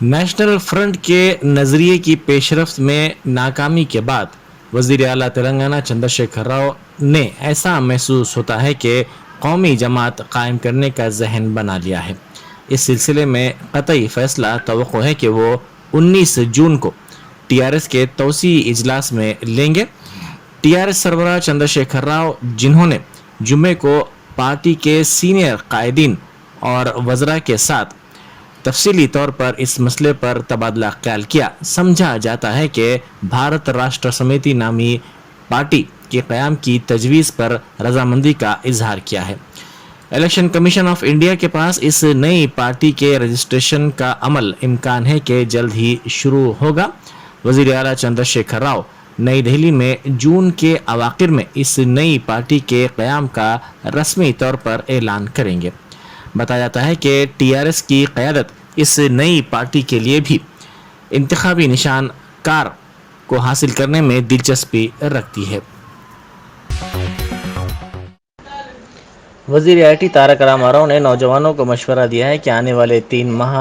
National front के नजरिए की पेशरफ्त में नाकामी के बाद वजीर आला तेलंगाना चंद्रशेखर राव ने ऐसा महसूस होता है कि कौमी जमात कायम करने का जहन बना लिया है। इस सिलसिले में कतई फैसला तवक्को है कि वो 19 जून को टीआरएस के तौसी इजलास में लेंगे। टीआरएस सरबराह चंद्रशेखर राव, जिन्होंने जुम्मे को पार्टी के सीनियर कायदीन और वज़रा के साथ तफसीली तौर पर इस मसले पर तबादला ख्याल किया, समझा जाता है कि भारत राष्ट्र समिति नामी पार्टी के क़याम की तजवीज़ पर रजामंदी का इजहार किया है। इलेक्शन कमीशन ऑफ इंडिया के पास इस नई पार्टी के रजिस्ट्रेशन का अमल इम्कान है कि जल्द ही शुरू होगा। वज़ीर आला चंद्रशेखर राव नई दिल्ली में जून के अवाखिर में इस नई पार्टी के क़याम का रस्मी तौर पर ऐलान करेंगे। बताया जाता है कि टीआरएस की क़यादत इस नई पार्टी के लिए भी इंतखाबी निशान कार को हासिल करने में दिलचस्पी रखती है। वज़ीर आईटी तारक रामाराव ने नौजवानों को मशवरा दिया है कि आने वाले 3 माह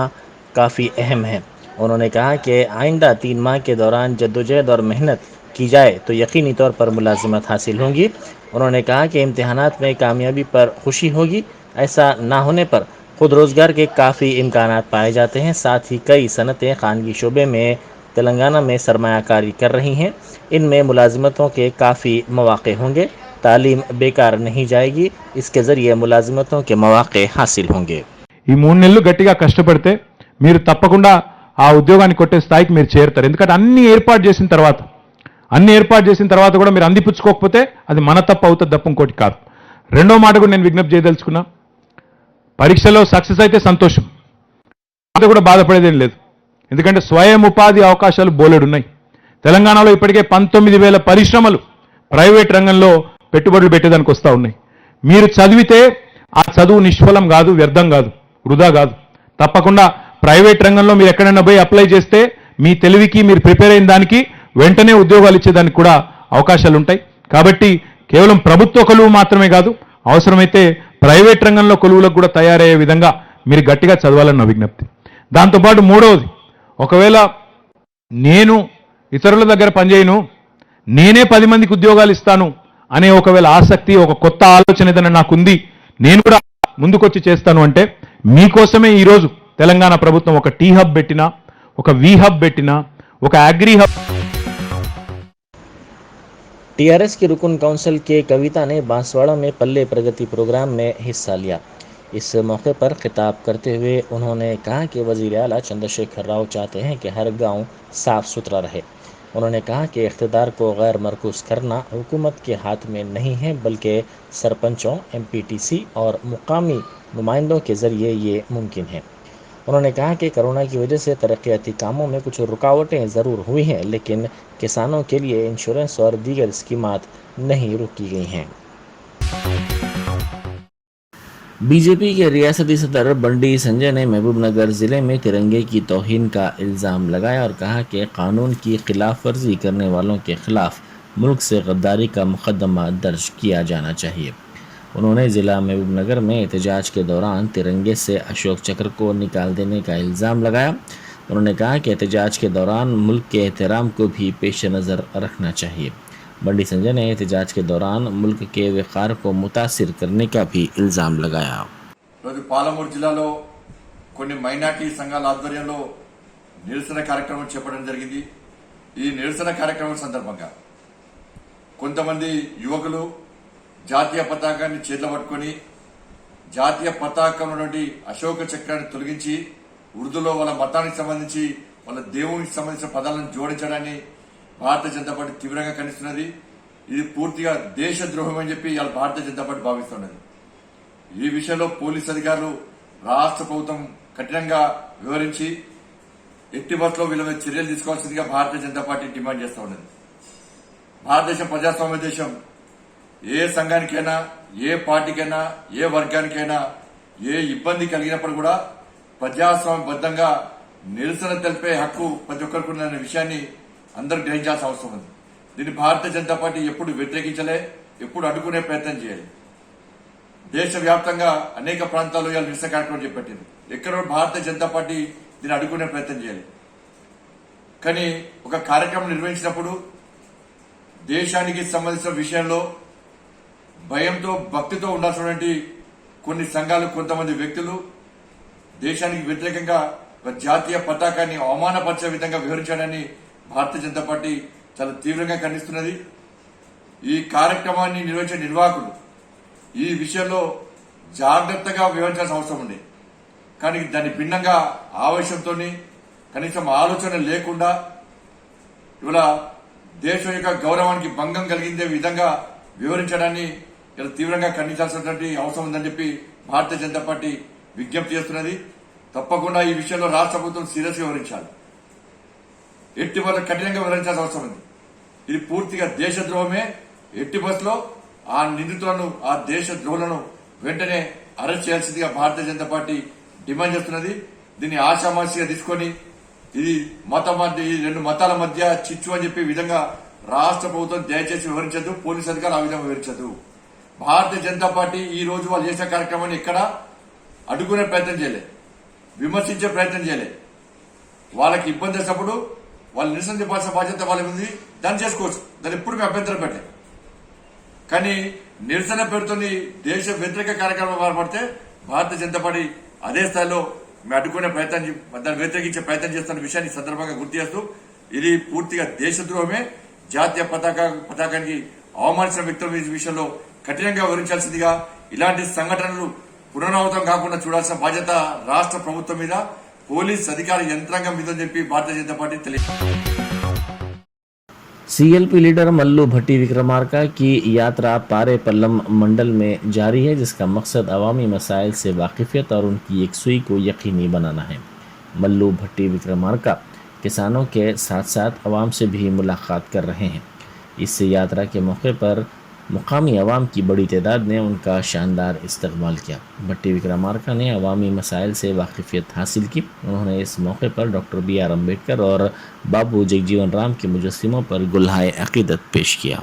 काफ़ी अहम हैं। उन्होंने कहा कि आइंदा 3 माह के दौरान जद्दोजहद और मेहनत की जाए तो यकीनी तौर पर मुलाजिमत हासिल होंगी। उन्होंने कहा कि इम्तिहानात में कामयाबी पर खुशी होगी। ऐसा ना होने पर खुद रोज़गार के काफ़ी इम्कानात पाए जाते हैं। साथ ही कई सनतें खानगी शोबे में तेलंगाना में सरमायाकारी कर रही हैं। इनमें मुलाजिमतों के काफ़ी मौक़े होंगे। तालीम बेकार नहीं जाएगी, इसके ज़रिए मुलाजिमतों के मौक़े हासिल होंगे। ఈ 3 నెలలు గట్టిగా కష్టపడితే మీరు తప్పకుండా ఆ ఉద్యోగాన్ని కొట్టే స్థాయికి మీరు చేరుతారు. ఎందుకంటే అన్ని ఏర్పాటు చేసిన తర్వాత కూడా మీరు అందిపుచ్చుకోకపోతే అది మన తప్పు అవుతుంది తప్ప ఇంకోటి కాదు. రెండో మాట కూడా నేను విజ్ఞప్తి చేయదలుచుకున్నా, పరీక్షలో సక్సెస్ అయితే సంతోషం, అది కూడా బాధపడేదేం లేదు. ఎందుకంటే స్వయం ఉపాధి అవకాశాలు బోలెడున్నాయి. తెలంగాణలో ఇప్పటికే 19,000 పరిశ్రమలు ప్రైవేట్ రంగంలో పెట్టుబడులు పెట్టేదానికి వస్తూ ఉన్నాయి. మీరు చదివితే ఆ చదువు నిష్ఫలం కాదు, వ్యర్థం కాదు, వృధా కాదు. తప్పకుండా ప్రైవేట్ రంగంలో మీరు ఎక్కడైనా పోయి అప్లై చేస్తే మీ తెలివికి మీరు ప్రిపేర్ అయిన దానికి వెంటనే ఉద్యోగాలు ఇచ్చేదానికి కూడా అవకాశాలు ఉంటాయి. కాబట్టి కేవలం ప్రభుత్వ కొలువు మాత్రమే కాదు, అవసరమైతే ప్రైవేట్ రంగంలో కొలువులకు కూడా తయారయ్యే విధంగా మీరు గట్టిగా చదవాలని నా విజ్ఞప్తి. దాంతోపాటు మూడవది, ఒకవేళ నేను ఇతరుల దగ్గర పనిచేయను, నేనే 10 మందికి ఉద్యోగాలు ఇస్తాను అనే ఒకవేళ ఆసక్తి, ఒక కొత్త ఆలోచన ఏదైనా నాకుంది, నేను కూడా ముందుకొచ్చి చేస్తాను అంటే మీకోసమే ఈరోజు తెలంగాణ ప్రభుత్వం ఒక టీ హబ్ పెట్టినా, ఒక వి హబ్ పెట్టినా, ఒక అగ్రి హబ్. टीआरएस की रुकन काउंसिल के कविता ने बांसवाड़ा में पल्ले प्रगति प्रोग्राम में हिस्सा लिया। इस मौके पर खिताब करते हुए उन्होंने कहा कि वज़ीर आला चंद्रशेखर राव चाहते हैं कि हर गांव साफ सुथरा रहे। उन्होंने कहा कि इख्तिदार को गैर मरकूज़ करना हुकूमत के हाथ में नहीं है, बल्कि सरपंचों, एमपीटीसी और मुकामी नुमाइंदों के ज़रिए ये मुमकिन है। उन्होंने कहा कि कोरोना की वजह से तरक्याती कामों में कुछ रुकावटें ज़रूर हुई हैं, लेकिन किसानों के लिए इंश्योरेंस और दीगर स्कीमात नहीं रोकी गई हैं। बीजेपी के रियासती सदर बंडी संजय ने महबूबनगर ज़िले में तिरंगे की तौहीन का इल्ज़ाम लगाया और कहा कि कानून की खिलाफ वर्जी करने वालों के खिलाफ मुल्क से गद्दारी का मुकदमा दर्ज किया जाना चाहिए। उन्होंने ज़िला महबूबनगर में एहतजाज के दौरान तिरंगे से अशोक चक्र को निकाल देने का इल्ज़ाम लगाया। उन्होंने कहा कि एहतजाज के दौरान मुल्क के एहतराम को भी पेश नज़र रखना चाहिए। बंडी संजय ने एहतजाज के दौरान मुल्क के वक़ार को मुतासिर करने का भी इल्ज़ाम लगाया। పాలమూరు జిల్లాలో కొన్ని మైనార్టీ సంఘాల ఆధ్వర్యంలో నిరసన కార్యక్రమం చేపట్టడం జరిగింది. ఈ నిరసన కార్యక్రమం సందర్భంగా కొంతమంది యువకులు జాతీయ పతాకాన్ని చేతిలో పట్టుకొని జాతీయ పతాకం నుండి అశోక చక్రాన్ని తొలగించి ఉర్దూలో వాళ్ళ మతానికి సంబంధించి, వాళ్ళ దేవునికి సంబంధించిన పదాలను జోడించడాన్ని భారతీయ జనతా పార్టీ తీవ్రంగా ఖండిస్తున్నది. ఇది పూర్తిగా దేశద్రోహం అని చెప్పి ఇవాళ భారతీయ జనతా పార్టీ భావిస్తున్నది. ఈ విషయంలో పోలీసు అధికారులు, రాష్ట్ర ప్రభుత్వం కఠినంగా వివరించి ఎట్టి బస్సులో వీళ్ళ మీద చర్యలు తీసుకోవాల్సిందిగా భారతీయ జనతా పార్టీ డిమాండ్ చేస్తూ ఉన్నది. భారతదేశం ప్రజాస్వామ్య దేశం. ఏ సంఘానికైనా, ఏ పార్టీకైనా, ఏ వర్గానికైనా ఏ ఇబ్బంది కలిగినప్పుడు కూడా ప్రజాస్వామ్యబద్దంగా నిరసన తెలిపే హక్కు ప్రతి ఒక్కరికి ఉందనే విషయాన్ని అందరూ గ్రహించాల్సిన అవసరం ఉంది. దీన్ని భారతీయ జనతా పార్టీ ఎప్పుడు వ్యతిరేకించలే, ఎప్పుడు అడ్డుకునే ప్రయత్నం చేయాలి. దేశవ్యాప్తంగా అనేక ప్రాంతాల్లో ఇవాళ నిరసన కార్యక్రమం చేపట్టింది. ఎక్కడో భారతీయ జనతా పార్టీ దీన్ని అడ్డుకునే ప్రయత్నం చేయాలి. కానీ ఒక కార్యక్రమం నిర్వహించినప్పుడు దేశానికి సంబంధించిన విషయంలో భయంతో భక్తితో ఉండాల్సినటువంటి కొన్ని సంఘాలు, కొంతమంది వ్యక్తులు దేశానికి వ్యతిరేకంగా ఒక జాతీయ పతాకాన్ని అవమానపరిచే విధంగా వివరించాడని భారతీయ జనతా పార్టీ చాలా తీవ్రంగా ఖండిస్తున్నది. ఈ కార్యక్రమాన్ని నిర్వహించే నిర్వాహకులు ఈ విషయంలో జాగ్రత్తగా వివరించాల్సిన అవసరం ఉంది. కానీ దాన్ని భిన్నంగా ఆవేశంతో కనీసం ఆలోచన లేకుండా ఇవాళ దేశం యొక్క గౌరవానికి భంగం కలిగిందే విధంగా వివరించడాన్ని ఇలా తీవ్రంగా ఖండించాల్సినటువంటి అవసరం ఉందని చెప్పి భారతీయ జనతా పార్టీ విజ్ఞప్తి చేస్తున్నది. తప్పకుండా ఈ విషయంలో రాష్ట్ర ప్రభుత్వం సీరియస్ వివరించాలి. ఎట్టి బస్సులో కఠినంగా వివరించాల్సిన అవసరం ఉంది. ఇది పూర్తిగా దేశద్రోహమే. ఎట్టి బస్సులో ఆ నిందితులను, ఆ దేశద్రోహులను వెంటనే అరెస్ట్ చేయాల్సిందిగా భారతీయ జనతా పార్టీ డిమాండ్ చేస్తున్నది. దీన్ని ఆషామాషిగా తీసుకొని ఇది ఈ రెండు మతాల మధ్య చిచ్చు అని చెప్పే విధంగా రాష్ట్ర ప్రభుత్వం దయచేసి వివరించద్దు, పోలీసు అధికారులు ఆ విధంగా వివరించద్దు. భారతీయ జనతా పార్టీ ఈ రోజు వాళ్ళు చేసే కార్యక్రమాన్ని ఎక్కడ అడ్డుకునే ప్రయత్నం చేయలే, విమర్శించే ప్రయత్నం చేయలే. వాళ్ళకి ఇబ్బంది వచ్చినప్పుడు వాళ్ళు నిరసన చెప్పాల్సిన బాధ్యత వాళ్ళకి ఉంది. దాన్ని చేసుకోవచ్చు, దాన్ని ఎప్పుడు మేము అభ్యంతరం పెట్టే. కానీ నిరసన పేరుతోని దేశ వ్యతిరేక కార్యక్రమం ఏర్పడితే భారతీయ జనతా పార్టీ అదే స్థాయిలో మేము అడ్డుకునే ప్రయత్నం, దాన్ని వ్యతిరేకించే ప్రయత్నం చేస్తున్న విషయాన్ని సందర్భంగా గుర్తు చేస్తూ ఇది పూర్తిగా దేశద్రోహమే. జాతీయ పతాకానికి అవమానించిన వ్యక్తుల విషయంలో కఠినంగా వివరించాల్సిందిగా, ఇలాంటి సంఘటనలు పునరావృతం కాకుండా చూడాల్సిన బాధ్యత రాష్ట్ర ప్రభుత్వం మీద, పోలీస్ అధికార యంత్రాంగం మీద చెప్పి భారతీయ జనతా పార్టీ తెలియదు. सीएलपी लीडर मल्लू भट्टी विक्रमार्का की यात्रा पारे पल्लम मंडल में जारी है, जिसका मकसद अवामी मसाइल से वाकिफियत और उनकी यकसुई को यकीनी बनाना है। मल्लू भट्टी विक्रमार्का किसानों के साथ साथ अवाम से भी मुलाकात कर रहे हैं। इस यात्रा के मौके पर मुकामी अवाम की बड़ी तादाद ने उनका शानदार इस्तकबाल किया। भट्टी विक्रमार्का ने अवामी मसाइल से वाकिफियत हासिल की। उन्होंने इस मौके पर डॉक्टर BR अम्बेडकर और बाबू जगजीवन राम के मुजस्सिमों पर गुलहाए अकीदत पेश किया।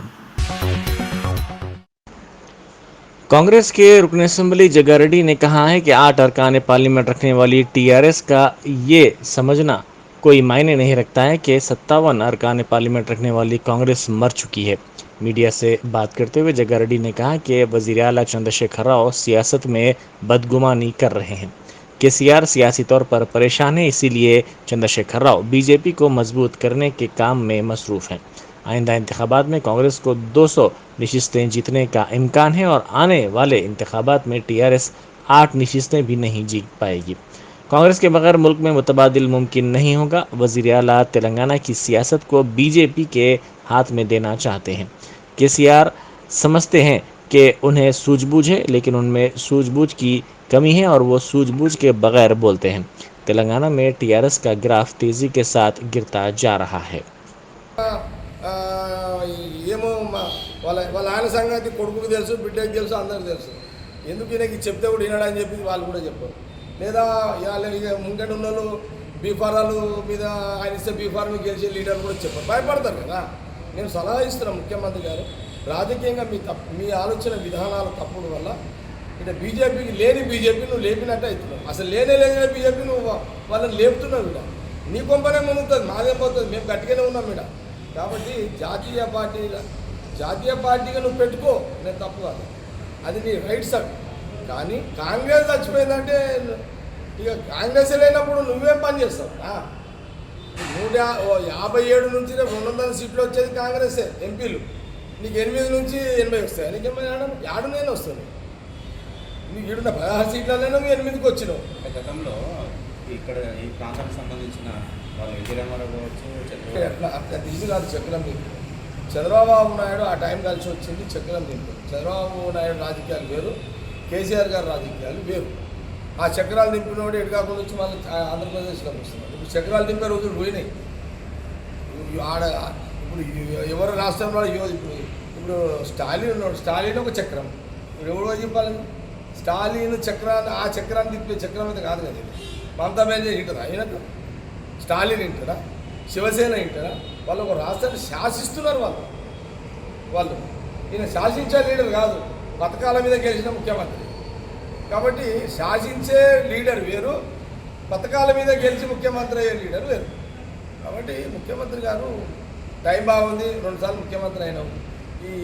कांग्रेस के रुकन असम्बली जग्गा रेड्डी ने कहा है कि 8 अरकान पार्लियामेंट रखने वाली TRS का ये समझना कोई मायने नहीं रखता है कि 57 अरकान पार्लियामेंट रखने वाली कांग्रेस मर चुकी है। मीडिया से बात करते हुए जग्गा रेड्डी ने कहा कि वज़ीर आला चंद्रशेखर राव सियासत में बदगुमानी कर रहे हैं। KCR सियासी तौर पर परेशान है, इसीलिए चंद्रशेखर राव BJP को मजबूत करने के काम में मसरूफ़ हैं। आइंदा इंतखाबात में कांग्रेस को 200 नशिस्तें जीतने का इम्कान है और आने वाले इंतखाबात में TRS 8 नशिस्तें भी नहीं जीत पाएगी। कांग्रेस के बगैर मुल्क में मुतबादिल मुमकिन नहीं होगा। वज़ीर आला तेलंगाना की सियासत को BJP के हाथ में देना चाहते हैं। KCR समझते हैं कि उन्हें सूझबूझ है, लेकिन उनमें सूझबूझ की कमी है और वो सूझबूझ के बगैर बोलते हैं। तेलंगाना में TRS का ग्राफ तेज़ी के साथ गिरता जा रहा है। ఏమో వాళ్ళ ఆయన సంగతి కొడుకుకి తెలుసు, బిడ్డకి తెలుసు, అందరికి తెలుసు. ఎందుకు ఈయనకి చెప్తే కూడా వినడని చెప్పి వాళ్ళు కూడా చెప్పారు. లేదా ఇక ముంగట ఉన్న వాళ్ళు బీఫారాలు మీద ఆయన ఇస్తే బీఫార్ని గెలిచే లీడర్ కూడా చెప్పారు. భయపడతారు కదా. నేను సలహా ఇస్తున్నాను ముఖ్యమంత్రి గారు, రాజకీయంగా మీ ఆలోచన విధానాలు తప్పుడు వల్ల ఇక్కడ బీజేపీకి లేని బీజేపీ నువ్వు లేపినట్టు అవుతున్నావు. అసలు లేని బీజేపీ నువ్వు వాళ్ళని లేపుతున్నావు. ఇక్కడ నీ కొంపనే మునుగుతుంది, మాదేం పోతుంది, మేము గట్టిగానే ఉన్నాం ఇక్కడ. కాబట్టి జాతీయ పార్టీగా నువ్వు పెట్టుకో, నేను తప్పు కాదు, అది నీ రైట్ సార్. కానీ కాంగ్రెస్ చచ్చిపోయిందంటే ఇక కాంగ్రెస్ లేనప్పుడు నువ్వేం పని చేస్తావు? 157 నుంచి 200 సీట్లు వచ్చేది కాంగ్రెసే ఎంపీలు. నీకు 8 నుంచి 80 వస్తాయి. నీకు ఏడు నేను వస్తుంది. నీకు 16 సీట్లలోనే నువ్వు 8కి వచ్చినావు. గతంలో ఇక్కడ ఈ ప్రాంతానికి సంబంధించిన వాళ్ళు ఎన్టీరామారావు కావచ్చు, అట్లా తీసి కాదు చక్రం దింపు. చంద్రబాబు నాయుడు ఆ టైం కలిసి వచ్చింది, చక్రం దింపు. చంద్రబాబు నాయుడు రాజకీయాలు వేరు, KCR గారి రాజకీయాలు వేరు. ఆ చక్రాలు దింపినోడు ఎటు కాకుండా వచ్చి మళ్ళీ ఆంధ్రప్రదేశ్లోకి వస్తున్నాడు. ఇప్పుడు చక్రాలు దింపే రోజులు పోయినాయి. ఇప్పుడు ఎవరు రాష్ట్రంలో ఇప్పుడు స్టాలిన్ ఉన్నాడు, స్టాలిన్ ఒక చక్రం. ఇప్పుడు ఎవరో చెప్పాలి, స్టాలిన్ చక్రాన్ని, ఆ చక్రాన్ని తిప్పే చక్రం అయితే కాదు కదా. మమతా బెనర్జీ ఇంటారా అయినట్టు? స్టాలిన్ ఇంటారా? శివసేన ఇంటారా? వాళ్ళు ఒక రాష్ట్రాన్ని శాసిస్తున్నారు. వాళ్ళు ఈయన శాసించే లీడర్ కాదు, పథకాల మీద గెలిచిన ముఖ్యమంత్రి. కాబట్టి శాసించే లీడర్ వేరు, పథకాల మీద గెలిచి ముఖ్యమంత్రి అయ్యే లీడర్ లేరు. కాబట్టి ముఖ్యమంత్రి గారు టైం బాగుంది, 2 సార్లు ముఖ్యమంత్రి అయినావు, ఈ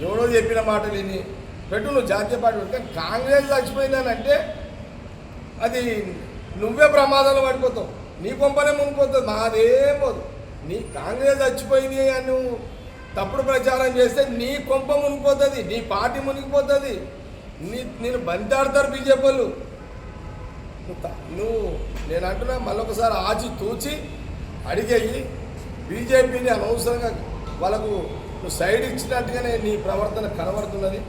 ఎవడో చెప్పిన మాట విని పెట్టు, నువ్వు జాతీయ పార్టీ పెట్టు. కానీ కాంగ్రెస్ చచ్చిపోయిందనంటే అది నువ్వే ప్రమాదంలో పడిపోతావు, నీ కొంపనే మునిగిపోతుంది, మాదేం పోదు. నీ కాంగ్రెస్ చచ్చిపోయింది అని నువ్వు తప్పుడు ప్రచారం చేస్తే నీ కొంప మునిగిపోతుంది, నీ పార్టీ మునిగిపోతుంది, నేను బంతాడతారు బీజేపీ వాళ్ళు. నువ్వు నేను అంటున్నా మళ్ళొకసారి ఆచి తూచి అడిగేయి. బీజేపీని అనవసరంగా వాళ్ళకు నువ్వు సైడ్ ఇచ్చినట్టుగానే నీ ప్రవర్తన కనబడుతున్నది.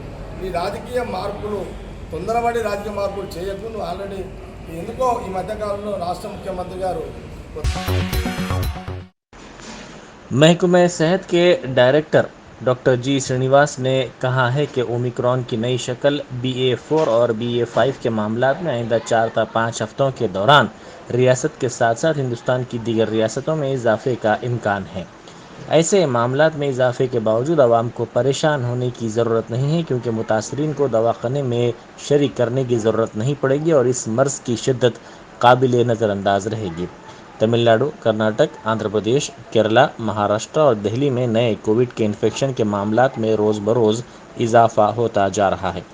నీ రాజకీయ మార్పులు, తొందరపడి రాజకీయ మార్పులు చేయకు. నువ్వు ఆల్రెడీ ఎందుకో ఈ మధ్యకాలంలో రాష్ట్ర ముఖ్యమంత్రి గారు महकमे सेहत के डायरेक्टर डॉक्टर जी श्रीनिवास ने कहा है कि ओमिक्रॉन की नई शक्ल BA.4 और BA.5 के मामलात में आइंदा 4 से 5 हफ्तों के दौरान रियासत के साथ साथ हिंदुस्तान की दीगर रियासतों में इजाफे का इम्कान है। ऐसे मामलात में इजाफे के बावजूद आवाम को परेशान होने की ज़रूरत नहीं है, क्योंकि मुतासरीन को दवाखाने में शरीक करने की ज़रूरत नहीं पड़ेगी और इस मर्ज़ की शिद्दत काबिल नज़रअंदाज रहेगी। तमिलनाडु, कर्नाटक, आंध्र प्रदेश, केरला, महाराष्ट्र और दिल्ली में नए कोविड के इन्फेक्शन के मामलात में रोज़ बरोज़ इजाफा होता जा रहा है।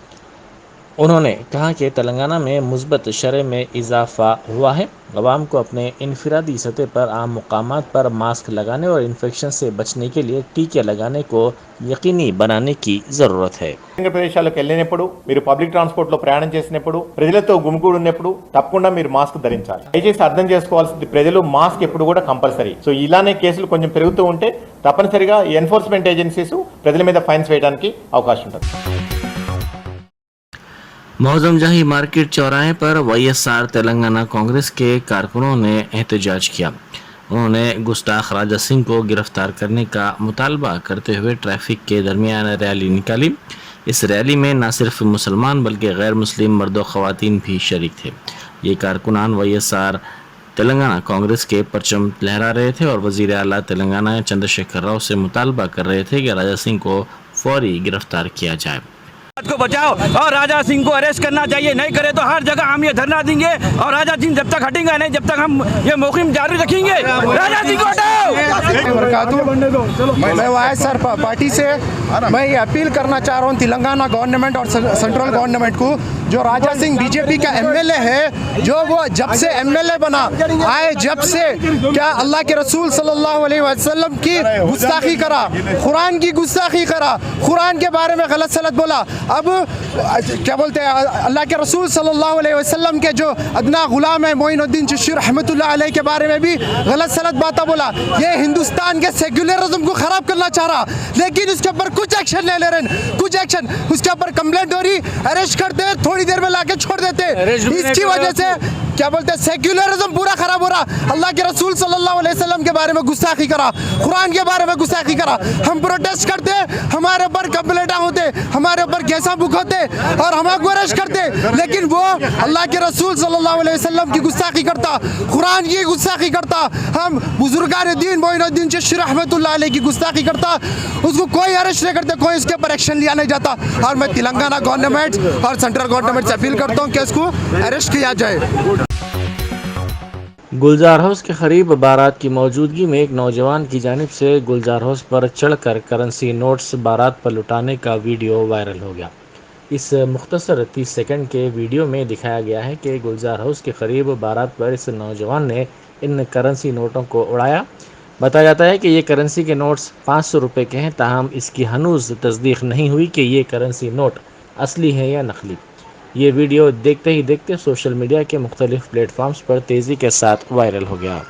उन्होंने कहा कि तेलंगाना में मुस्बत शरह में इजाफा हुआ है। अवाम को अपने इनफरादी सतह पर आम मुकामात पर मास्क लगाने और इन्फेक्शन से बचने के लिए टीके लगाने को यकीनी बनाने की ज़रूरत है। ప్రదేశాలకు వెళ్ళినప్పుడు, మీరు పబ్లిక్ ట్రాన్స్పోర్ట్ లో ప్రయాణం చేసినప్పుడు, ప్రజలతో గుమిగూడి ఉన్నప్పుడు తప్పకుండా మీరు మాస్క్ ధరించాలి. దయచేసి అర్థం చేసుకోవాల్సింది, ప్రజలు మాస్క్ ఎప్పుడు కూడా కంపల్సరీ. సో ఇలానే కేసులు కొంచెం పెరుగుతూ ఉంటే తప్పనిసరిగా ఎన్ఫోర్స్మెంట్ ఏజెన్సీస్ ప్రజల మీద ఫైన్స్ వేయడానికి అవకాశం ఉంటుంది. मौजमजाही मार्केट चौराहे पर YSR तेलंगाना कांग्रेस के कारकुनों ने एहतजाज किया। उन्होंने गुस्ताख राजा सिंह को गिरफ्तार करने का मुतालबा करते हुए ट्रैफिक के दरमियान रैली निकाली। इस रैली में न सिर्फ मुसलमान बल्कि गैर मुस्लिम मर्द व ख़वातीन भी शरीक थे। ये कारकुनान YSR तेलंगाना कांग्रेस के परचम लहरा रहे थे और वज़ीर आला तेलंगाना चंद्रशेखर राव से मुतालबा कर रहे थे कि राजा सिंह को फौरी गिरफ्तार किया जाए। को बचाओ और राजा सिंह को अरेस्ट करना चाहिए, नहीं करे तो हर जगह हम ये धरना देंगे और राजा सिंह जब तक हटेंगे नहीं, जब तक हम ये मुहिम जारी रखेंगे। राजा सिंह को हटाओ। मैं YSR पार्टी से मैं ये अपील करना चाह रहा हूँ तेलंगाना गवर्नमेंट और सेंट्रल गवर्नमेंट को, जो राजा सिंह बीजेपी का MLA है, जो वो जब से MLA बना आए, जब से क्या अल्लाह के रसूल सल्लल्लाहु अलैहि वसल्लम की गुस्ताखी करा, कुरान की गुस्ताखी करा, कुरान के बारे में गलत सलत बोला। अब क्या बोलते हैं, अल्लाह के रसूल सल्लल्लाहु अलैहि वसल्लम के जो अदना गुलाम है मोइनुद्दीन चिश्ती रहमतुल्लाह अलैह के बारे में भी गलत सलत बातें बोला। ये हिंदुस्तान के सेक्युलरिज्म को खराब करना चाह रहा, लेकिन उसके ऊपर कुछ एक्शन नहीं ले रहे, कुछ एक्शन। उसके ऊपर कंप्लेंट हो रही, अरेस्ट करते, थोड़ी देर में लाके छोड़ देते। इसकी वजह से क्या बोलते हैं, सेक्युलरिज्म पूरा खराब हो रहा। अल्लाह के रसूल सल्लल्लाहु अलैहि वसल्लम के बारे में गुस्ताखी करा, कुरान के बारे में गुस्ताखी करा। हम प्रोटेस्ट करते, हमारे ऊपर कंप्लेंट होते, हमारे ऊपर कैसा बुक होते और हम आपको अरेस्ट करते, लेकिन वो अल्लाह के रसूल सल्लल्लाहु अलैहि वसल्लम की गुस्ताखी करता, कुरान की गुस्ताखी करता, हम बुजुर्गान दीन मोइनुद्दीन चिश्ती रहमतुल्लाह अलैह की गुस्ताखी करता, उसको कोई अरेस्ट नहीं करते, कोई उसके ऊपर एक्शन लिया नहीं जाता। और मैं तेलंगाना गवर्नमेंट और सेंट्रल गवर्नमेंट से अपील करता हूँ कि इसको अरेस्ट किया जाए। गुलजार हाउस के करीब बारात की मौजूदगी में एक नौजवान की जानिब से गुलजार हाउस पर चढ़कर करेंसी नोट्स बारात पर लुटाने का वीडियो वायरल हो गया। इस मुख्तसर 30 सेकंड के वीडियो में दिखाया गया है कि गुलजार हाउस के करीब बारात पर इस नौजवान ने इन करेंसी नोटों को उड़ाया। बताया जाता है कि ये करेंसी के नोट्स 500 रुपये के हैं, ताहम इसकी हनूज़ तस्दीक नहीं हुई कि ये करेंसी नोट असली हैं या नकली। ये वीडियो देखते ही देखते सोशल मीडिया के मुख्तलिफ प्लेटफॉर्म्स पर तेज़ी के साथ वायरल हो गया।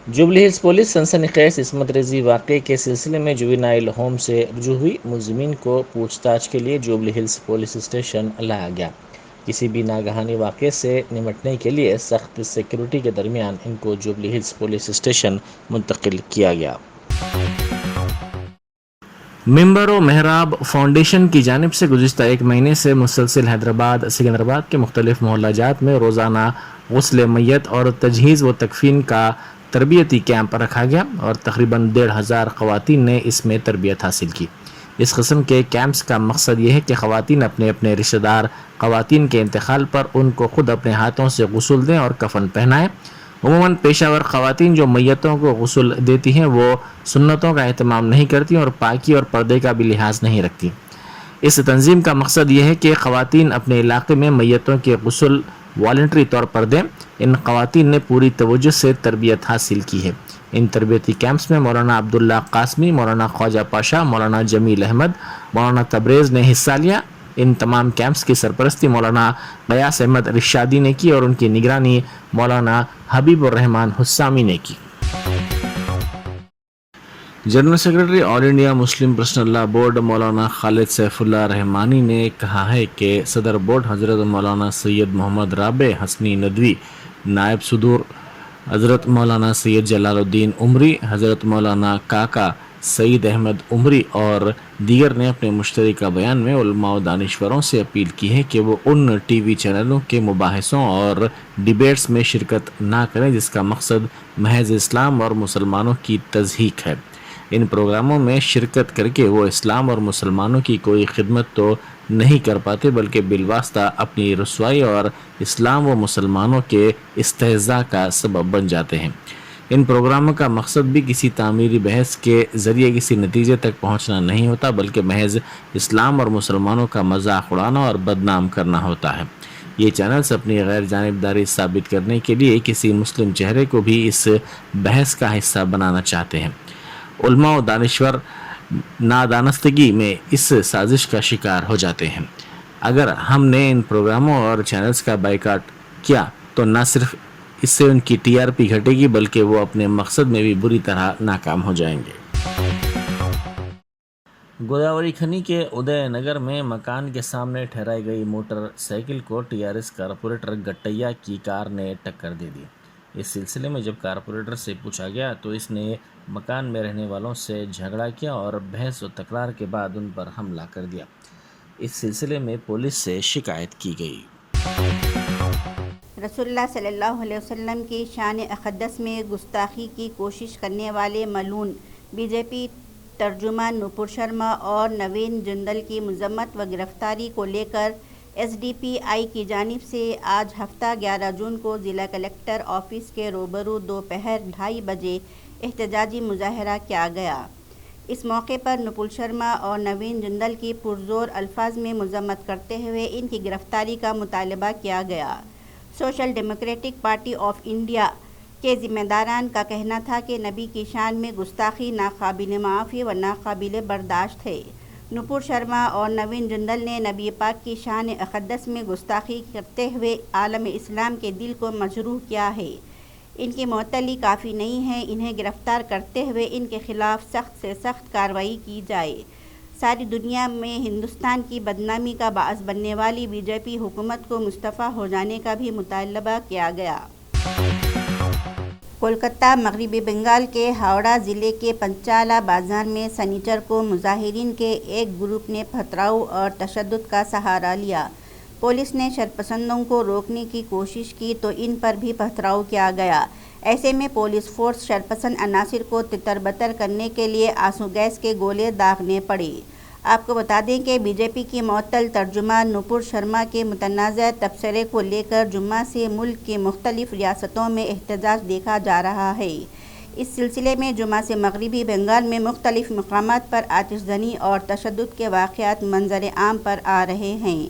जुबली हिल्स पुलिस सनसनीखेज इस्मत रेजी वाक़े के सिलसिले में जुवेनाइल होम से रुजू हुई। मुलजिमीन को पूछताछ के लिए जुबली हिल्स पुलिस स्टेशन लाया गया। किसी भी नागहानी वाक़े से निमटने के लिए सख्त सिक्योरिटी के दरमियान इनको जुबली हिल्स पुलिस स्टेशन मुंतकिल किया गया। मिंबर व महराब फाउंडेशन की जानिब से गुज़िश्ता एक महीने से मुसलसिल हैदराबाद सिकंदराबाद के मुख्तलिफ मोहल्ला जात में रोज़ाना गुस्ल मैयत और तजहीज़ व तकफीन का तरबियती कैंप रखा गया और तकरीबन 1500 ख़वातीन ने इसमें तरबियत हासिल की। इस किस्म के कैंप्स का मकसद ये है कि ख़वातीन अपने अपने रिश्तेदार ख़वातीन के इंतकाल पर उनको खुद अपने हाथों से गुस्ल दें और कफन पहनाएं। उमूमन पेशावर ख़वातीन जो मैयतों को गुस्ल देती हैं वो सुन्नतों का एहतमाम नहीं करती और पाकी और पर्दे का भी लिहाज नहीं रखती। इस तंजीम का मकसद ये है कि ख़वातीन अपने इलाके में मैयतों के गुस्ल वॉलंटरी तौर पर दें। इन ख़वातीन ने पूरी तवज्जो से तरबियत हासिल की है। इन तरबियती कैंप्स में मौलाना अब्दुल्ला कासमी, मौलाना ख्वाजा पाशा, मौलाना जमील अहमद, मौलाना तबरेज़ ने हिस्सा लिया। इन तमाम कैंप्स की सरपरस्ती मौलाना गयास अहमद रिशादी ने की और उनकी निगरानी मौलाना हबीबुर रहमान हुस्सामी ने की। General secretary all India Muslim personal law board मौलाना खालिद सैफुल्लाह रहमानी ने कहा है कि सदर बोर्ड हज़रत मौलाना सैयद मोहम्मद राबे हसनी नदवी, नायब सदूर हज़रत मौलाना सैयद जलालुद्दीन उमरी, हज़रत मौलाना काका सईद अहमद उमरी और दीगर ने अपने मुश्तरका बयान में उलमा व दानिश्वरों से अपील की है कि वो उन टीवी चैनलों के मुबाहिसों और डिबेट्स में शिरकत ना करें जिसका मकसद महज इस्लाम और मुसलमानों की तज़हीक है। इन प्रोग्रामों में शिरकत करके वो इस्लाम और मुसलमानों की कोई खिदमत तो नहीं कर पाते बल्कि बिलवास्ता अपनी रसवाई और इस्लाम व मुसलमानों के इस्तेहज़ा का सबब बन जाते हैं। इन प्रोग्रामों का मकसद भी किसी तामीरी बहस के ज़रिए किसी नतीजे तक पहुंचना नहीं होता बल्कि महज इस्लाम और मुसलमानों का मजाक उड़ाना और बदनाम करना होता है। ये चैनल्स अपनी गैर जानिबदारी साबित करने के लिए किसी मुस्लिम चेहरे को भी इस बहस का हिस्सा बनाना चाहते हैं। उलमा व दानिश्वर नादानस्तगी में इस साजिश का शिकार हो जाते हैं। अगर हमने इन प्रोग्रामों और चैनल्स का बाइकाट किया तो न सिर्फ इससे उनकी टीआरपी घटेगी बल्कि वो अपने मकसद में भी बुरी तरह नाकाम हो जाएंगे। गोदावरी खनी के उदय नगर में मकान के सामने ठहराई गई मोटरसाइकिल को टीआरएस कारपोरेटर गट्टैया की कार ने टक्कर दे दी। इस सिलसिले में जब कारपोरेटर से पूछा गया तो इसने मकान में रहने वालों से झगड़ा किया और बहस और तकरार के बाद उन पर हमला कर दिया। इस सिलसिले में पुलिस से शिकायत की गई। रसूलुल्लाह सल्लल्लाहु अलैहि वसल्लम की शान अक़दस में गुस्ताखी की कोशिश करने वाले मलून बीजेपी तर्जुमान नुपुर शर्मा और नवीन जिंदल की मजम्मत व गिरफ्तारी को लेकर एसडीपीआई की जानिब से आज हफ्ता 11 जून को ज़िला कलेक्टर ऑफिस के रूबरू दोपहर 2:30 बजे एहतजाजी मुजाहरा किया गया। इस मौके पर नुपुर शर्मा और नवीन जिंदल की पुरजोर अल्फाज में मजम्मत करते हुए इनकी गिरफ्तारी का मुतालबा किया गया। Social democratic party of India के ज़िम्मेदारान का कहना था कि नबी की शान में गुस्ताखी नाकाबिल माफ़ी व नाकाबिल बर्दाश्त है। नुपुर शर्मा और नवीन जिंदल ने नबी पाक की शान अक़दस में गुस्ताखी करते हुए आलम इस्लाम के दिल को मजरूह किया है। इनकी मुअत्तली काफ़ी नहीं है, इन्हें गिरफ़्तार करते हुए इनके ख़िलाफ़ सख्त से सख्त कार्रवाई की जाए। सारी दुनिया में हिंदुस्तान की बदनामी का बाअस बनने वाली बीजेपी हुकूमत को मुस्तफ़ा हो जाने का भी मुतालबा किया गया। कोलकाता मगरबी बंगाल के हावड़ा ज़िले के पंचाला बाज़ार में सनीचर को मुजाहिरीन के एक ग्रुप ने पथराव और तशद्दुद का सहारा लिया। पुलिस ने शरपसंदों को रोकने की कोशिश की तो इन पर भी पथराव किया गया। ऐसे में पुलिस फोर्स शरपसंद अनासिर को तितर-बतर करने के लिए आंसू गैस के गोले दागने पड़े। आपको बता दें कि बीजेपी की मुअत्तल तर्जुमान नुपुर शर्मा के मुतनाज़ा तबसरे को लेकर जुम्मा से मुल्क की मुख्तलिफ रियासतों में एहतजाज देखा जा रहा है। इस सिलसिले में जुम्मा से मगरबी बंगाल में मुख्तलिफ मकामात पर आतिशज़नी और तशद्दुद के वाक़यात मंजर आम पर आ रहे हैं।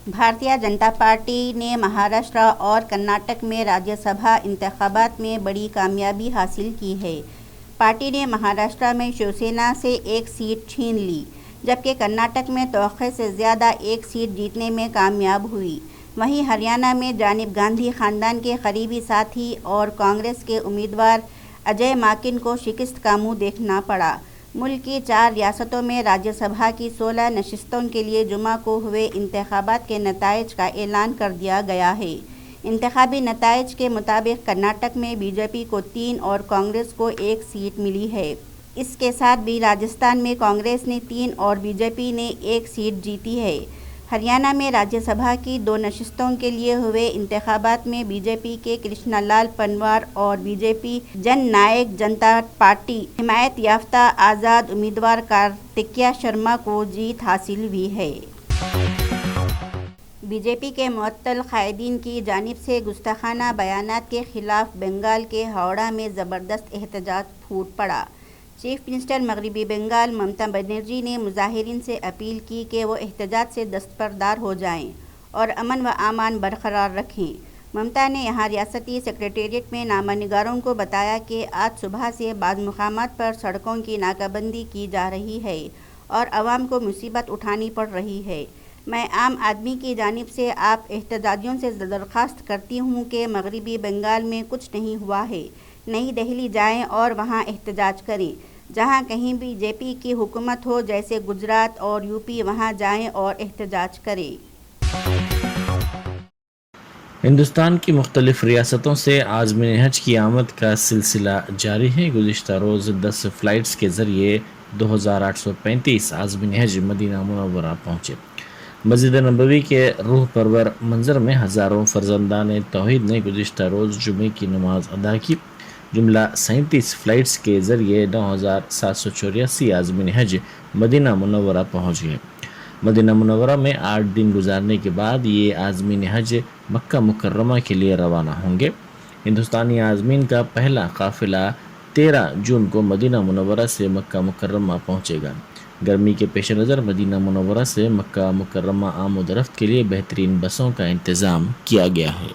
भारतीय जनता पार्टी ने महाराष्ट्र और कर्नाटक में राज्यसभा इंतखाबात में बड़ी कामयाबी हासिल की है। पार्टी ने महाराष्ट्र में शिवसेना से एक सीट छीन ली, जबकि कर्नाटक में तौक़े से ज़्यादा एक सीट जीतने में कामयाब हुई। वहीं हरियाणा में जानिब गांधी ख़ानदान के करीबी साथी और कांग्रेस के उम्मीदवार अजय माकिन को शिकस्त का मुँह देखना पड़ा। मुल्क की 4 रियासतों में राज्यसभा की 16 नशिस्तों के लिए जुमा को हुए इंतखाबात के नताइज का ऐलान कर दिया गया है। इंतखाबी नताइज के मुताबिक कर्नाटक में बीजेपी को 3 और कांग्रेस को 1 सीट मिली है। इसके साथ भी राजस्थान में कांग्रेस ने 3 और बीजेपी ने 1 सीट जीती है। हरियाणा में राज्यसभा की 2 नशिस्तों के लिए हुए इंतखाबात में बीजेपी के कृष्णालाल पंवार और बीजेपी जन नायक जनता पार्टी हिमायत याफ्ता आज़ाद उम्मीदवार कार्तिकेय शर्मा को जीत हासिल हुई है। बीजेपी के मुअत्तल कायदीन की जानिब से गुस्ताखाना बयानात के खिलाफ बंगाल के हावड़ा में ज़बरदस्त एहतजाज फूट पड़ा। चीफ मिनिस्टर मगरबी बंगाल ममता बनर्जी ने मुजाहिरीन से अपील की कि वो एहतजाज से दस्तबरदार हो जाएं और अमन व अमान बरकरार रखें। ममता ने यहाँ रियासती सेक्रेटेरिएट में नामानिगारों को बताया कि आज सुबह से बाज़ मुकामात पर सड़कों की नाकाबंदी की जा रही है और आवाम को मुसीबत उठानी पड़ रही है। मैं आम आदमी की जानिब से आप एहतजाजियों से दरख्वास्त करती हूँ कि मगरबी बंगाल में कुछ नहीं हुआ है। नई दिल्ली जाएं और वहाँ एहतजाज करें। जहाँ कहीं भी बीजेपी की हुकूमत हो जैसे गुजरात और यूपी, वहाँ जाएं और एहतजाज करें। हिंदुस्तान की मुख्तलिफ रियासतों से आज़मीन हज की आमद का सिलसिला जारी है। गुज़िश्ता रोज़ 10 फ़्लाइट्स के ज़रिए 2835 आज़मीन हज मदीना मुनव्वरा पहुँचे। मस्जिद नबवी के रूह परवर मंजर में हज़ारों फ़र्जंदान तौहीद ने गुज़िश्ता रोज़ जुमे की नमाज अदा की। जुमला 37 फ़्लाइट्स के ज़रिए 9784 आज़मीन हज मदीना मुनव्वरा पहुँच गए। मदीना मुनव्वरा में 8 दिन गुजारने के बाद ये आज़मीन हज मक्का मुकर्रमा के लिए रवाना होंगे। हिंदुस्तानी आज़मीन का पहला काफ़िला 13 जून को मदीना मुनव्वरा से मक्का मुकर्रमा पहुँचेगा। गर्मी के पेश नज़र मदीना मुनव्वरा से मक्का मुकर्रमा आमद रफ्त के लिए बेहतरीन बसों का इंतज़ाम किया गया है।